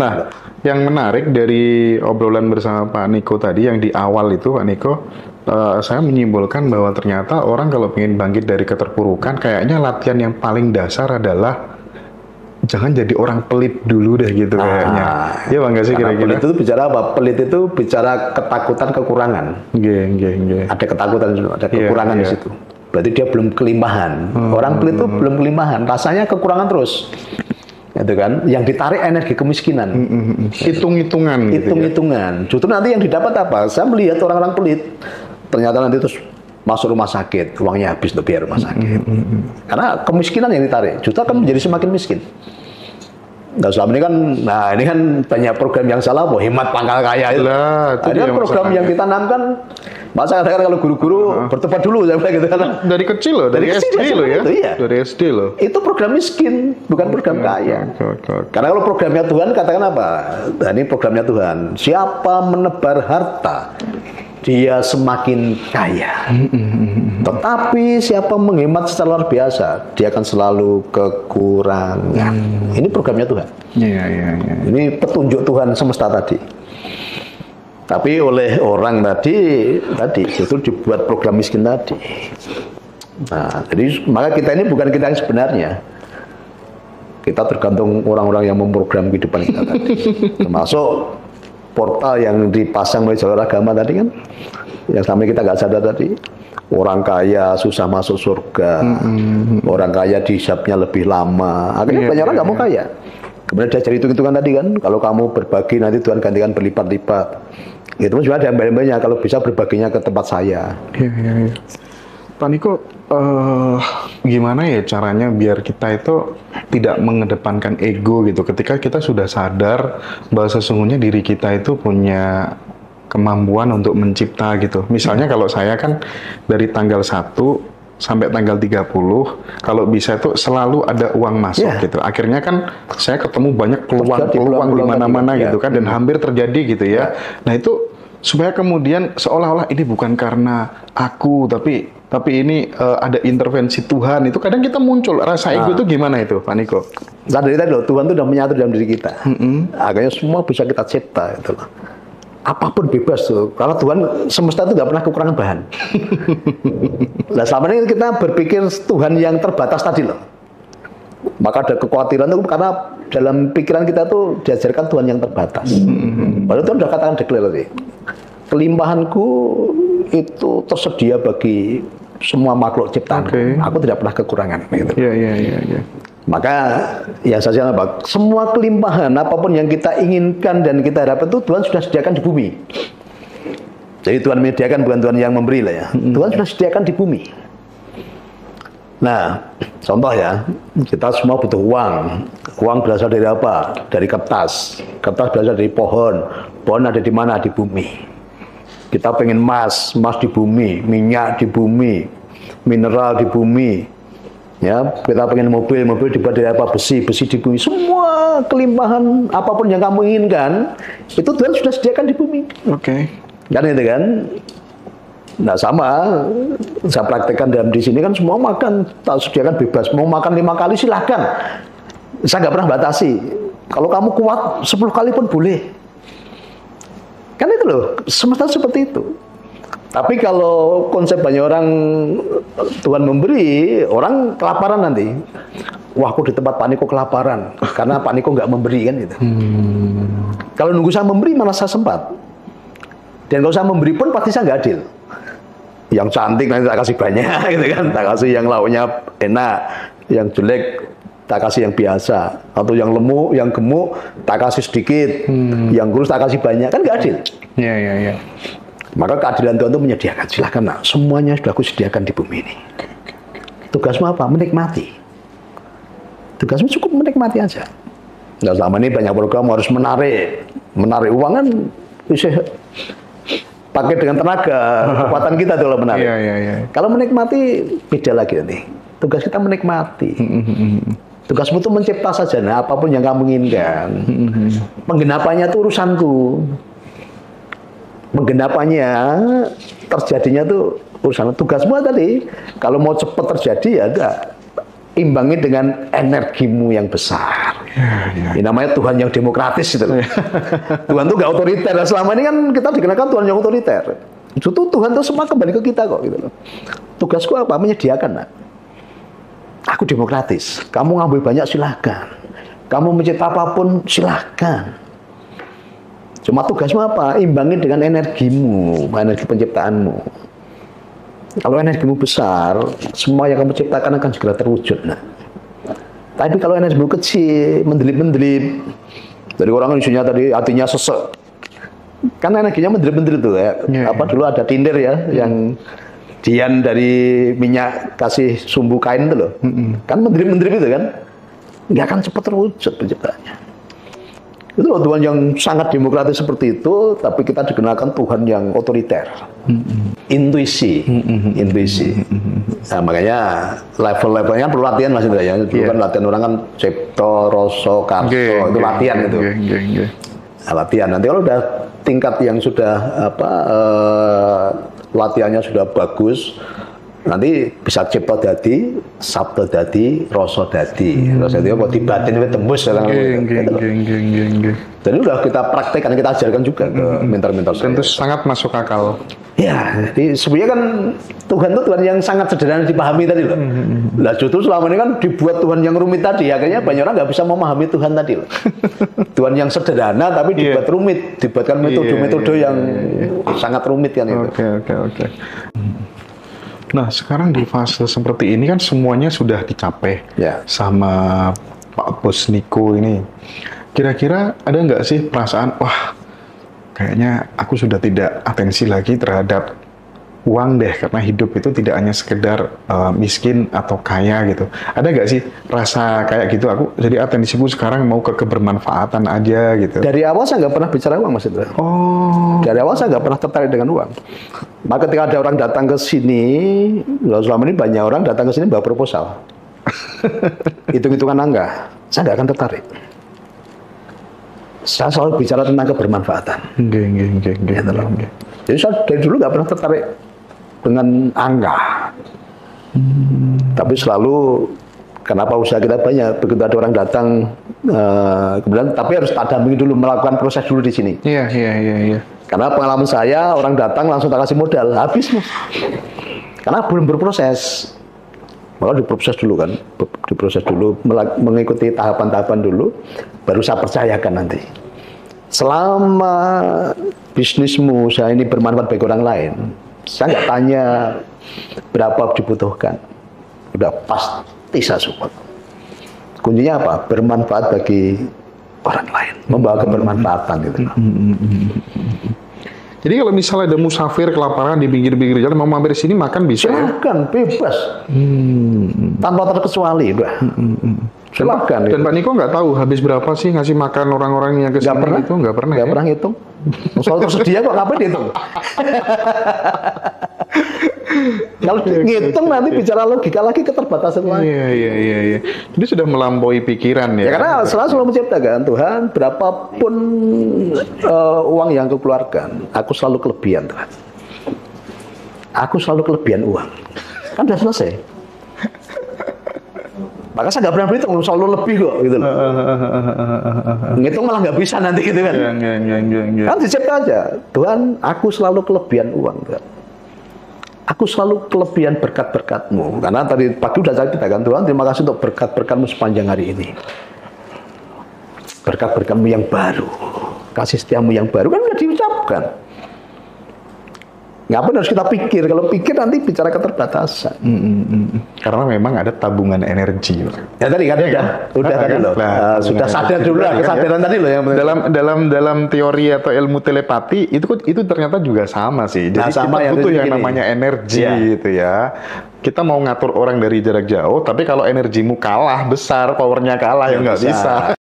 Nah, yang menarik dari obrolan bersama Pak Niko tadi, yang di awal itu Pak Niko, saya menyimpulkan bahwa ternyata orang kalau ingin bangkit dari keterpurukan, kayaknya latihan yang paling dasar adalah jangan jadi orang pelit dulu deh gitu kayaknya. Ya Bang, nggak sih Karena kira-kira? pelit itu bicara apa? Pelit itu bicara ketakutan kekurangan. Nggih. Ada ketakutan, ada Iya, kekurangan di iya. situ. Berarti dia belum kelimpahan. Orang pelit itu belum kelimpahan, rasanya kekurangan terus. Itu kan, yang ditarik energi kemiskinan. Hitung-hitungan gitu ya. Hitung-hitungan. Justru nanti yang didapat apa? Saya melihat orang-orang pelit, ternyata nanti terus masuk rumah sakit, uangnya habis untuk biaya rumah sakit. Karena kemiskinan yang ditarik, justru akan menjadi semakin miskin. Nah, selama ini kan, ini kan banyak program yang salah, hemat pangkal kaya itu. Lah, itu Ada dia program masalahnya. yang ditanamkan, masa katakan kalau guru-guru bertobat dulu, saya bilang gitu kan. Dari kecil loh, dari kecil SD dia loh ya. seperti itu, iya. Dari SD loh. Itu program miskin, bukan program kaya. Oke. Karena kalau programnya Tuhan, katakan apa? Nah, ini programnya Tuhan. Siapa menebar harta, dia semakin kaya. Tetapi siapa menghemat secara luar biasa, dia akan selalu kekurangan. Ini programnya Tuhan. Iya. Ini petunjuk Tuhan semesta tadi. Tapi oleh orang tadi justru dibuat program miskin tadi. Nah, jadi maka kita ini bukan kita yang sebenarnya. Kita tergantung orang-orang yang memprogram kehidupan kita tadi. Termasuk portal yang dipasang oleh jalur agama tadi kan, yang sampai kita nggak sadar tadi. Orang kaya susah masuk surga, orang kaya dihisapnya lebih lama. Akhirnya banyak orang nggak mau kaya. Kemudian dia cari hitung-hitungan tadi kan, kalau kamu berbagi nanti Tuhan gantikan berlipat-lipat. Itu juga ada banyak kalau bisa berbaginya ke tempat saya. Iya. Pak Niko, gimana ya caranya biar kita itu tidak mengedepankan ego gitu ketika kita sudah sadar bahwa sesungguhnya diri kita itu punya kemampuan untuk mencipta gitu. Misalnya kalau saya kan dari tanggal 1 sampai tanggal 30, kalau bisa itu selalu ada uang masuk gitu. Akhirnya kan saya ketemu banyak peluang di mana-mana gitu kan, dan hampir terjadi gitu ya. Nah itu supaya kemudian seolah-olah ini bukan karena aku, tapi ini ada intervensi Tuhan, itu kadang kita muncul rasa ego itu gimana itu Pak Niko? Nah, dari tadi loh, Tuhan itu sudah menyatu dalam diri kita. Akhirnya semua bisa kita cipta itu loh. Apapun bebas tuh, karena Tuhan semesta itu nggak pernah kekurangan bahan. Nah selama ini kita berpikir Tuhan yang terbatas tadi loh, maka ada kekhawatiran itu karena dalam pikiran kita tuh diajarkan Tuhan yang terbatas. Padahal Tuhan sudah katakan declare tadi, kelimpahanku itu tersedia bagi semua makhluk ciptaan. Aku tidak pernah kekurangan. Gitu. Iya. Maka yang saya apa? Semua kelimpahan apapun yang kita inginkan dan kita harapkan itu Tuhan sudah sediakan di bumi. Jadi Tuhan menyediakan, bukan Tuhan yang memberi lah ya. Tuhan sudah sediakan di bumi. Nah, contoh ya, kita semua butuh uang. Uang berasal dari apa? Dari kertas. Kertas berasal dari pohon. Pohon ada di mana? Di bumi. Kita pengen emas di bumi, minyak di bumi, mineral di bumi. Ya, kita pengen mobil dibuat dari apa? Besi di bumi. Semua kelimpahan apapun yang kamu inginkan, itu Tuhan sudah sediakan di bumi. Kan itu kan? Nah sama, saya praktekkan di sini kan semua makan, tak sediakan bebas. Mau makan 5 kali silahkan. Saya nggak pernah batasi. Kalau kamu kuat 10 kali pun boleh. Kan itu loh, semesta seperti itu. Tapi kalau konsep banyak orang Tuhan memberi, orang kelaparan nanti. Wah, aku di tempat Pak Niko kelaparan karena Pak Niko nggak memberi kan gitu. Kalau nunggu saya memberi malah saya sempat. Dan kalau saya memberi pun pasti saya nggak adil. Yang cantik nanti tak kasih banyak gitu kan, tak kasih yang lauknya enak, yang jelek tak kasih yang biasa, atau yang gemuk tak kasih sedikit, yang kurus tak kasih banyak, kan nggak adil. Iya. Maka keadilan Tuhan itu menyediakan, silahkan nak, semuanya sudah aku sediakan di bumi ini. Tugasmu apa? Menikmati. Tugasmu cukup menikmati aja. Nah, selama ini banyak program harus menarik uang kan bisa pakai dengan tenaga, kekuatan kita tuh menarik. Iya. Kalau menikmati beda lagi nanti. Tugas kita menikmati. Tugasmu itu mencipta saja, nah, apapun yang kamu inginkan. Penggenapannya itu urusanku. Menggenapannya, terjadinya tuh urusan. Tugasmu tadi, kalau mau cepat terjadi ya enggak, imbangi dengan energimu yang besar. Ini namanya Tuhan yang demokratis gitu loh. Tuhan tuh nggak otoriter. Nah, selama ini kan kita dikenakan Tuhan yang otoriter. Justru Tuhan tuh semua kembali ke kita kok gitu loh. Tugasku apa? Menyediakan. Nah. Aku demokratis. Kamu ngambil banyak silakan. Kamu mencipta apapun silakan. Cuma tugasmu apa? Imbangin dengan energimu, energi penciptaanmu. Kalau energimu besar, semua yang kamu ciptakan akan segera terwujud. Nah. Tapi kalau energimu kecil, mendelip-mendelip, dari orang isinya tadi hatinya sesek, kan energinya mendelip-mendelip tuh ya. Apa dulu ada tinder ya, yang dian dari minyak kasih sumbu kain itu loh, kan mendelip-mendelip itu kan, nggak akan cepat terwujud penciptaannya. Itu loh Tuhan yang sangat demokratis seperti itu, tapi kita dikenalkan Tuhan yang otoriter. Intuisi. Nah, makanya level-levelnya perlu latihan Mas Indra ya. Dulu kan latihan orang kan Cipto, Roso, Karso, itu latihan itu. Nah, latihan. Nanti kalau udah tingkat yang sudah latihannya sudah bagus, nanti bisa Cipto dadi, Sabto dadi, Roso dadi. Roso dadi kok dibatin wis tembus sekarang. Dan udah kita praktekkan, kita ajarkan juga ke mentor-mentor saya. Tentu sangat masuk akal. Ya, jadi sebenarnya kan Tuhan itu Tuhan yang sangat sederhana dipahami tadi loh. Nah justru selama ini kan dibuat Tuhan yang rumit tadi, akhirnya banyak orang nggak bisa memahami Tuhan tadi loh. Tuhan yang sederhana tapi dibuat rumit, dibuatkan metode-metode yang sangat rumit kan itu. Oke. Nah, sekarang di fase seperti ini kan semuanya sudah dicapai sama Pak Bos Niko ini. Kira-kira ada nggak sih perasaan, wah, kayaknya aku sudah tidak atensi lagi terhadap uang deh, karena hidup itu tidak hanya sekedar miskin atau kaya gitu. Ada nggak sih rasa kayak gitu, aku jadi atensiku sekarang mau ke kebermanfaatan aja gitu. Dari awal saya nggak pernah bicara uang Mas Indra. Dari awal saya nggak pernah tertarik dengan uang. Maka ketika ada orang datang ke sini, selama ini banyak orang datang ke sini bawa proposal. Hitung-hitungan angka, saya nggak akan tertarik. Saya selalu bicara tentang kebermanfaatan. Jadi saya dari dulu nggak pernah tertarik dengan angka. Tapi selalu, kenapa usaha kita banyak, begitu ada orang datang, kemudian tapi harus tak dampingi dulu, melakukan proses dulu di sini. Iya. Karena pengalaman saya, orang datang langsung tak kasih modal, habis Mas. Karena belum berproses. Maka diproses dulu kan, diproses dulu, mengikuti tahapan-tahapan dulu, baru saya percayakan nanti. Selama bisnismu, usaha ini bermanfaat bagi orang lain, saya nggak tanya berapa dibutuhkan, udah pasti saya support. Kuncinya apa? Bermanfaat bagi orang lain, membawa kebermanfaatan gitu. Jadi kalau misalnya ada musafir kelaparan di pinggir-pinggir jalan, mau mampir sini makan bisa? Silakan, bebas, tanpa terkecuali, silakan. Dan Pak Niko nggak tahu habis berapa sih ngasih makan orang-orang yang kesini itu? Nggak pernah. Nggak pernah hitung. Soal tersedia kok ngapain dihitung? Kalau ngitung nanti bicara logika lagi, keterbatasan lagi. Iya. Jadi sudah melampaui pikiran ya. Karena selalu menciptakan Tuhan, berapapun uang yang aku keluarkan, aku selalu kelebihan Tuhan. Aku selalu kelebihan uang. Kan udah selesai. Maka saya nggak pernah berhitung, selalu lebih kok gitu loh. Ngitung malah nggak bisa nanti gitu kan. Kan dicipta aja. Tuhan, aku selalu kelebihan uang Tuhan. Aku selalu kelebihan berkat-berkat-Mu. Karena tadi pagi udah saya katakan, Tuhan terima kasih untuk berkat-berkat-Mu sepanjang hari ini. Berkat-berkat-Mu yang baru, kasih setiamu yang baru, kan udah diucapkan. Ngapain harus kita pikir? Kalau pikir nanti bicara keterbatasan. Karena memang ada tabungan energi. Ya tadi kan udah tadi loh. Sudah sadar dulu lah, kesadaran tadi loh yang dalam teori atau ilmu telepati itu ternyata juga sama sih. Jadi sama kita butuh yang namanya energi gitu ya. Kita mau ngatur orang dari jarak jauh, tapi kalau energimu kalah besar, powernya kalah ya nggak bisa.